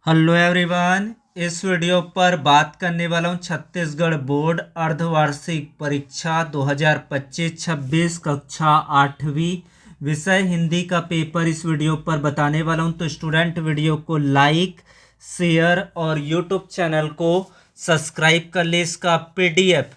Hello everyone. इस video पर बात करने वाला हूँ छत्तीसगढ़ बोर्ड अर्धवार्षिक परीक्षा 2025-26 कक्षा 8वीं विषय हिंदी का पेपर इस वीडियो पर बताने वाला हूँ। तो स्टूडेंट वीडियो को लाइक शेयर और यूट्यूब चैनल को सब्सक्राइब कर ले। इसका पीडीएफ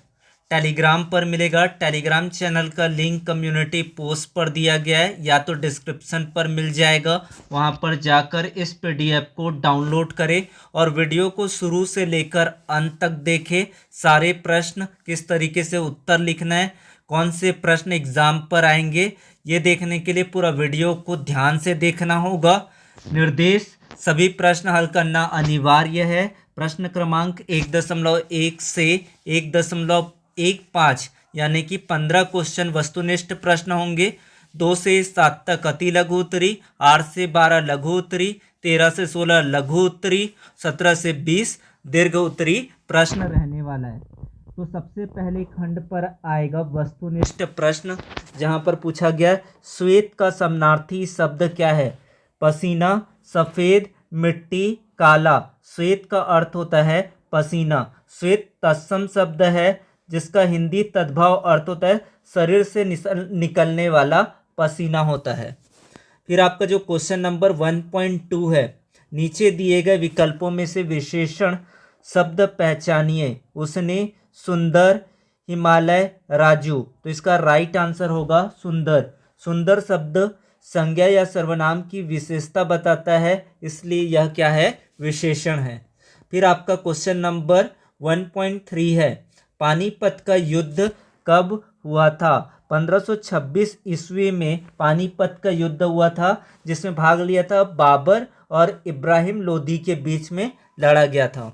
टेलीग्राम पर मिलेगा। टेलीग्राम चैनल का लिंक कम्युनिटी पोस्ट पर दिया गया है या तो डिस्क्रिप्शन पर मिल जाएगा। वहां पर जाकर इस पीडीएफ को डाउनलोड करें और वीडियो को शुरू से लेकर अंत तक देखें। सारे प्रश्न किस तरीके से उत्तर लिखना है, कौन से प्रश्न एग्जाम पर आएंगे, ये देखने के लिए पूरा वीडियो को ध्यान से देखना होगा। निर्देश: सभी प्रश्न हल करना अनिवार्य है। प्रश्न क्रमांक 1.1 से 1.15 यानी कि 15 क्वेश्चन वस्तुनिष्ठ प्रश्न होंगे। 2 से 7 तक अति लघु उत्तरी, 8 से 12 लघु उत्तरी, 13 से 16 लघु उत्तरी, 17 से 20 दीर्घ उत्तरी प्रश्न रहने वाला है। तो सबसे पहले खंड पर आएगा वस्तुनिष्ठ प्रश्न, जहां पर पूछा गया श्वेत का समानार्थी शब्द क्या है। पसीना, सफेद, मिट्टी, काला। श्वेत का अर्थ होता है पसीना। श्वेत तत्सम शब्द है जिसका हिंदी तद्भव अर्थ होता है शरीर से निकलने वाला पसीना होता है। फिर आपका जो क्वेश्चन नंबर 1.2 है, नीचे दिए गए विकल्पों में से विशेषण शब्द पहचानिए। उसने, सुंदर, हिमालय, राजू। तो इसका राइट आंसर होगा सुंदर। सुंदर शब्द संज्ञा या सर्वनाम की विशेषता बताता है, इसलिए यह क्या है, विशेषण है। फिर आपका क्वेश्चन नंबर 1.3 है, पानीपत का युद्ध कब हुआ था। 1526 ईस्वी में पानीपत का युद्ध हुआ था, जिसमें भाग लिया था बाबर और इब्राहिम लोदी के बीच में लड़ा गया था।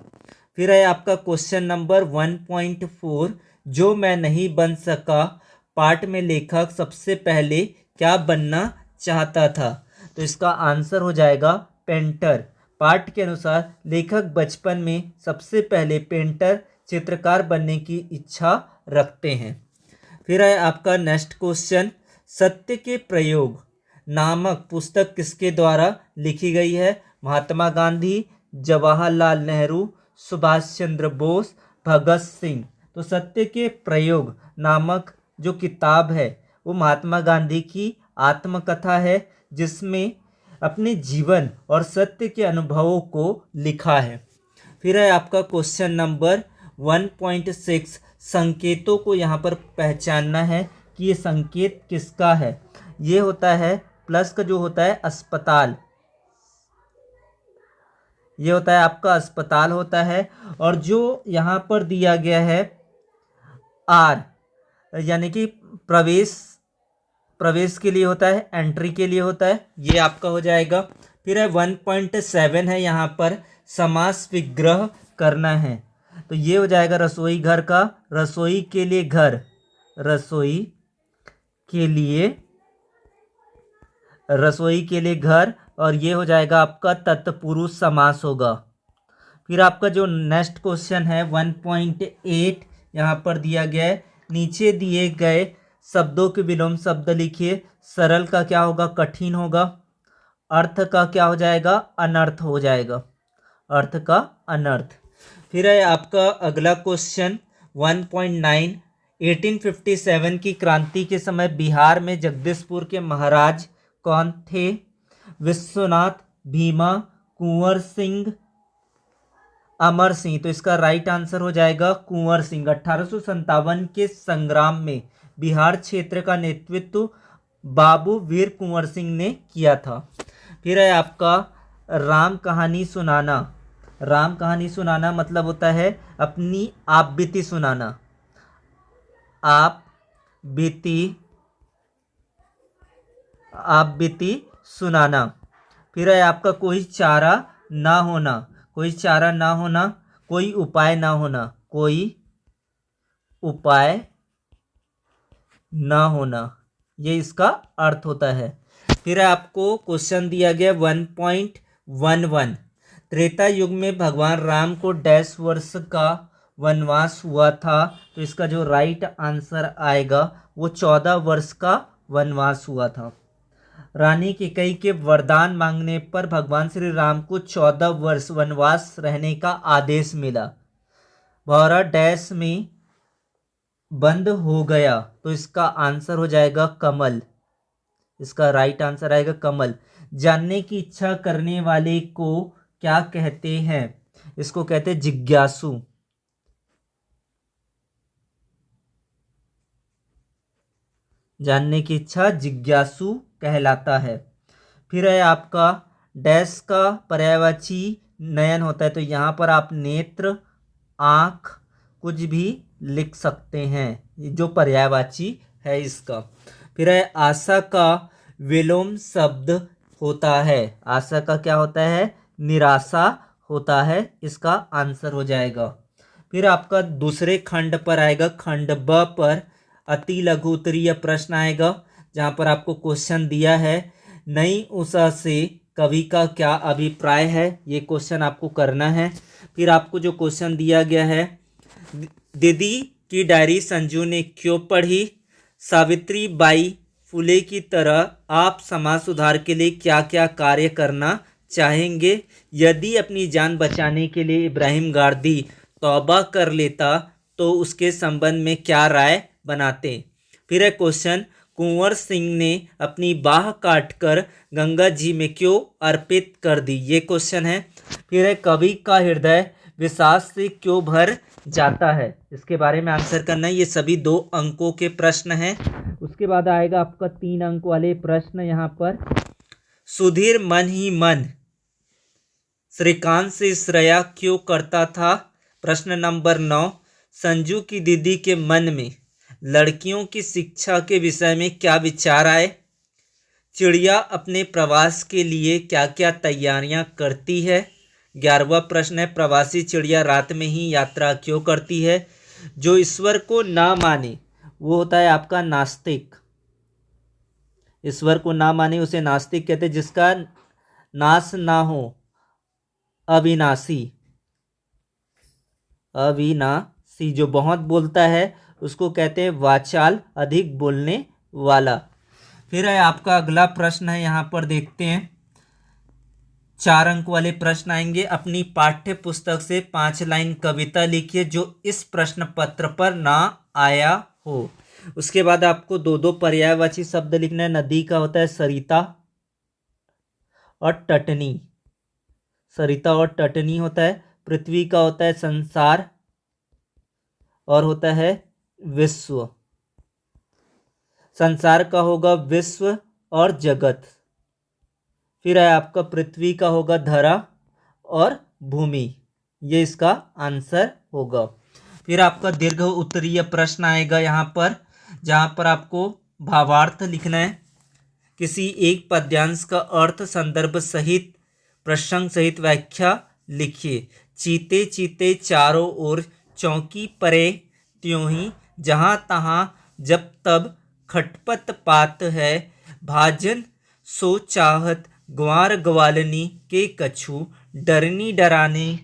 फिर है आपका क्वेश्चन नंबर 1.4, जो मैं नहीं बन सका पाठ में लेखक सबसे पहले क्या बनना चाहता था। तो इसका आंसर हो जाएगा पेंटर। पाठ के अनुसार लेखक बचपन में सबसे पहले पेंटर चित्रकार बनने की इच्छा रखते हैं। फिर है आपका नेक्स्ट क्वेश्चन, सत्य के प्रयोग नामक पुस्तक किसके द्वारा लिखी गई है। महात्मा गांधी, जवाहरलाल नेहरू, सुभाष चंद्र बोस, भगत सिंह। तो सत्य के प्रयोग नामक जो किताब है वो महात्मा गांधी की आत्मकथा है, जिसमें अपने जीवन और सत्य के अनुभवों को लिखा है। फिर है आपका क्वेश्चन नंबर 1.6, संकेतों को यहाँ पर पहचानना है कि ये संकेत किसका है। ये होता है प्लस का जो होता है अस्पताल, ये होता है आपका अस्पताल होता है। और जो यहाँ पर दिया गया है आर यानी कि प्रवेश के लिए होता है, एंट्री के लिए होता है, ये आपका हो जाएगा। फिर है 1.7 है, यहाँ पर समास विग्रह करना है। तो ये हो जाएगा रसोई घर का, रसोई के लिए घर, रसोई के लिए, रसोई के लिए घर। और ये हो जाएगा आपका तत्पुरुष समास होगा। फिर आपका जो नेक्स्ट क्वेश्चन है 1.8 यहाँ पर दिया गया है, नीचे दिए गए शब्दों के विलोम शब्द लिखिए। सरल का क्या होगा, कठिन होगा। अर्थ का क्या हो जाएगा, अनर्थ हो जाएगा, अर्थ का अनर्थ। फिर है आपका अगला क्वेश्चन 1.9, 1857 की क्रांति के समय बिहार में जगदीशपुर के महाराज कौन थे। विश्वनाथ, भीमा, कुंवर सिंह, अमर सिंह। तो इसका राइट आंसर हो जाएगा कुंवर सिंह। 1857 के संग्राम में बिहार क्षेत्र का नेतृत्व बाबू वीर कुंवर सिंह ने किया था। फिर है आपका राम कहानी सुनाना। राम कहानी सुनाना मतलब होता है अपनी आप बीती सुनाना, आप बीती सुनाना। फिर है आपका कोई चारा ना होना, कोई चारा ना होना, कोई उपाय ना होना, कोई उपाय ना होना, ये इसका अर्थ होता है। फिर आपको क्वेश्चन दिया गया 1.11, त्रेता युग में भगवान राम को डैश वर्ष का वनवास हुआ था। तो इसका जो राइट आंसर आएगा वो 14 वर्ष का वनवास हुआ था। रानी कैकेयी के वरदान मांगने पर भगवान श्री राम को 14 वर्ष वनवास रहने का आदेश मिला। भौरा डैश में बंद हो गया, तो इसका आंसर हो जाएगा कमल। इसका राइट आंसर आएगा कमल। जानने की इच्छा करने वाले को क्या कहते हैं? इसको कहते हैं जिज्ञासु। जानने की इच्छा जिज्ञासु कहलाता है। फिर है आपका डैश का पर्यायवाची नयन होता है, तो यहाँ पर आप नेत्र, आँख कुछ भी लिख सकते हैं, जो पर्यायवाची है इसका। फिर है आशा का विलोम शब्द होता है। आशा का क्या होता है? निराशा होता है। इसका आंसर हो जाएगा। फिर आपका दूसरे खंड पर आएगा, खंड ब पर अति लघु उत्तरीय प्रश्न आएगा, जहाँ पर आपको क्वेश्चन दिया है नई उषा से कवि का क्या अभिप्राय है। ये क्वेश्चन आपको करना है। फिर आपको जो क्वेश्चन दिया गया है, दीदी की डायरी संजू ने क्यों पढ़ी? सावित्री बाई फुले की तरह आप समाज सुधार के लिए क्या क्या कार्य करना चाहेंगे? यदि अपनी जान बचाने के लिए इब्राहिम गांधी तौबा कर लेता तो उसके संबंध में क्या राय बनाते? फिर है क्वेश्चन, कुंवर सिंह ने अपनी बाह काटकर गंगा जी में क्यों अर्पित कर दी? ये क्वेश्चन है। फिर है कवि का हृदय विषाद से क्यों भर जाता है? इसके बारे में आंसर करना है। ये सभी 2 अंकों के प्रश्न हैं। उसके बाद आएगा आपका 3 अंक वाले प्रश्न। यहाँ पर सुधीर मन ही मन श्रीकांत से श्रेया क्यों करता था? प्रश्न नंबर 9, संजू की दीदी के मन में लड़कियों की शिक्षा के विषय में क्या विचार आए? चिड़िया अपने प्रवास के लिए क्या क्या तैयारियां करती है? 11वां प्रश्न है, प्रवासी चिड़िया रात में ही यात्रा क्यों करती है? जो ईश्वर को ना माने वो होता है आपका नास्तिक। ईश्वर को ना माने उसे नास्तिक कहते हैं। जिसका नाश ना हो, अविनाशी। अविनाशी जो बहुत बोलता है उसको कहते हैं वाचाल, अधिक बोलने वाला। फिर है आपका अगला प्रश्न है, यहाँ पर देखते हैं। 4 अंक वाले प्रश्न आएंगे। अपनी पाठ्य पुस्तक से 5 लाइन कविता लिखिए जो इस प्रश्न पत्र पर ना आया हो। उसके बाद आपको 2 पर्यायवाची शब्द लिखना है। नदी का होता है सरिता और तटनी। सरिता और तटनी होता है। पृथ्वी का होता है संसार और होता है विश्व। संसार का होगा विश्व और जगत। फिर है आपका पृथ्वी का होगा धरा और भूमि। ये इसका आंसर होगा। फिर आपका दीर्घ उत्तरीय प्रश्न आएगा यहाँ पर, जहाँ पर आपको भावार्थ लिखना है। किसी एक पद्यांश का अर्थ संदर्भ सहित प्रसंग सहित व्याख्या लिखिए। चीते चीते चारों ओर चौकी परे, त्यों ही जहाँ तहाँ जब तब खटपट पात है। भाजन सो चाहत ग्वार ग्वालनी के कछु, डरनी डराने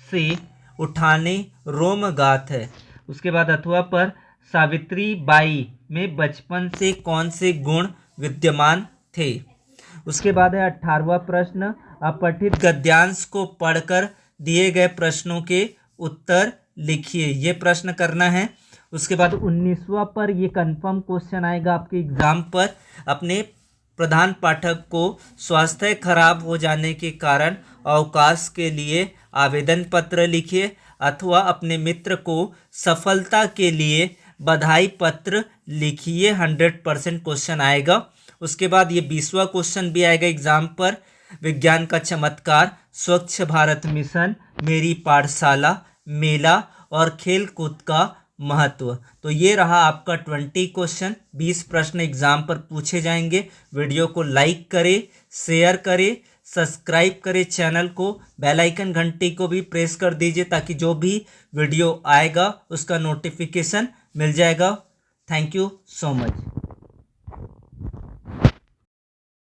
से उठाने रोम गात है। उसके बाद अथवा पर सावित्री बाई में बचपन से कौन से गुण विद्यमान थे। उसके बाद है 18वां प्रश्न, अपठित गद्यांश को पढ़कर दिए गए प्रश्नों के उत्तर लिखिए। ये प्रश्न करना है। उसके बाद 19वां पर ये कंफर्म क्वेश्चन आएगा आपके एग्जाम पर। अपने प्रधान पाठक को स्वास्थ्य खराब हो जाने के कारण अवकाश के लिए आवेदन पत्र लिखिए, अथवा अपने मित्र को सफलता के लिए बधाई पत्र लिखिए। 100% क्वेश्चन आएगा। उसके बाद ये 20वां क्वेश्चन भी आएगा एग्जाम पर। विज्ञान का चमत्कार, स्वच्छ भारत मिशन, मेरी पाठशाला, मेला और खेल कूद का महत्व। तो ये रहा आपका 20 क्वेश्चन। 20 प्रश्न एग्जाम पर पूछे जाएंगे। वीडियो को लाइक करें, शेयर करें, सब्सक्राइब करें चैनल को, बेल आइकन घंटी को भी प्रेस कर दीजिए ताकि जो भी वीडियो आएगा उसका नोटिफिकेशन मिल जाएगा। Thank you so much.